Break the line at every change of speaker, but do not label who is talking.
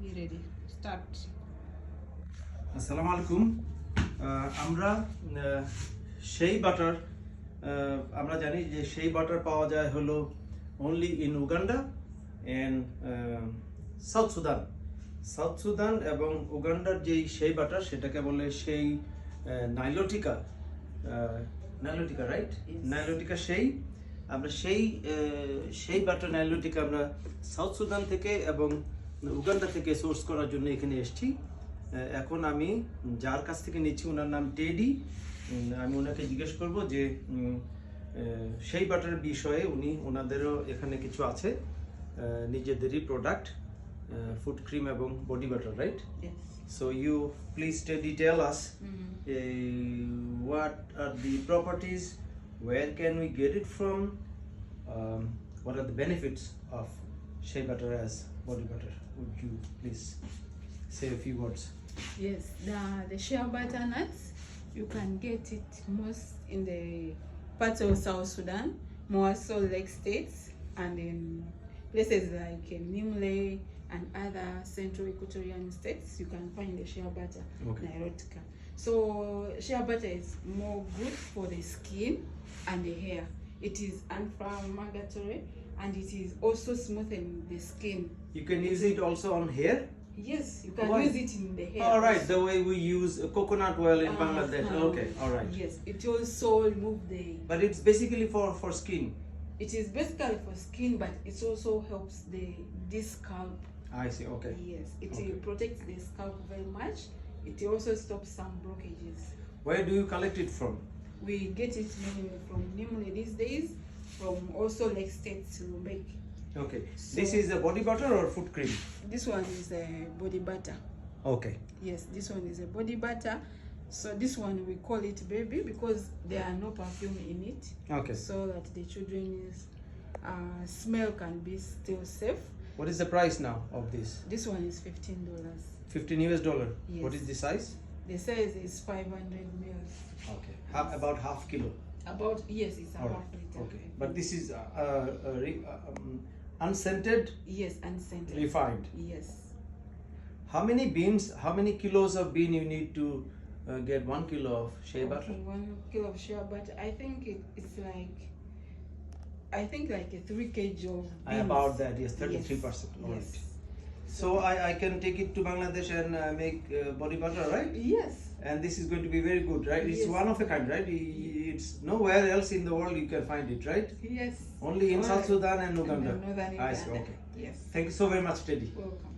be ready. Start.
আসসালামু আলাইকুম। আমরা সেই বাটার আমরা জানি যে সেই বাটার পাওয়া যায় হলো only in Uganda and south Sudan এবং উগান্ডার যেই সেই বাটার সেটাকে বলে সেই নাইলোটিকা রাইট, নাইলোটিকা সেই আমরা সেই বাটার নাইলোটিকা আমরা সাউথ সুদান থেকে এবং উগান্ডা থেকে সোর্স করার জন্য এখানে এসেছি। এখন আমি যার কাছ থেকে নিচ্ছি ওনার নাম টেডি। আমি ওনাকে জিজ্ঞেস করব যে সেই বাটারের বিষয়ে ওনাদেরও এখানে কিছু আছে নিজেদেরই প্রোডাক্ট, ফুড ক্রিম এবং body butter, right? So you please Teddy tell us what are the properties, where can we get it from, what are the benefits of shea butter as body butter? Would you please say a few words?
Yes, the shea butter nuts, you can get it most in the parts of South Sudan, more so Lake States, and in places like Nimle and other central Equatorian states, you can find the shea butter, Nilotica. So shea butter is more good for the skin and the hair. It is anti-inflammatory and it is also smoothing the skin.
You can use it also on hair?
Yes, you can use it in the hair.
All right, the way we use coconut oil in Bangladesh. Okay, all right.
Yes, it also remove the.
But it's basically for skin.
It is basically for skin, but it also helps the scalp.
I see. Okay.
Yes, it
Okay.
protects the scalp very much. It also stops some blockages.
Where do you collect it from?
We get it mainly from Nimle these days, from also Lake States to make.
Okay.
So-
This is a body butter or foot cream?
This one is a body butter.
Okay.
Yes, this one is a body butter. So this one we call it baby because there are no perfume in it.
Okay.
So that the children's smell can be still safe.
What is the price now of this?
This one is $15.
$15 US.
Yes.
What is the size?
The size is 500 mils.
Okay. About half kilo.
About, yes, it's a
All
half
right.
liter.
Okay. But this is unscented,
Yes, unscented.
refined.
Yes.
How many kilos of bean you need to get 1 kilo of shea butter?
Okay, 1 kilo of shea butter. I think it's like a 3 kg of beans.
About that, yes, 33%.
Yes.
All right.
Yes.
So I can take it to Bangladesh and make body butter, right?
Yes.
And this is going to be very good, right? It's
Yes.
one of a kind, right? It's nowhere else in the world you can find it, right?
Yes.
Only in South
Alright.
Sudan and
And
Uganda.
the northern
I see,
Uganda.
okay.
Yes.
Thank you so very much, Teddy.
Welcome.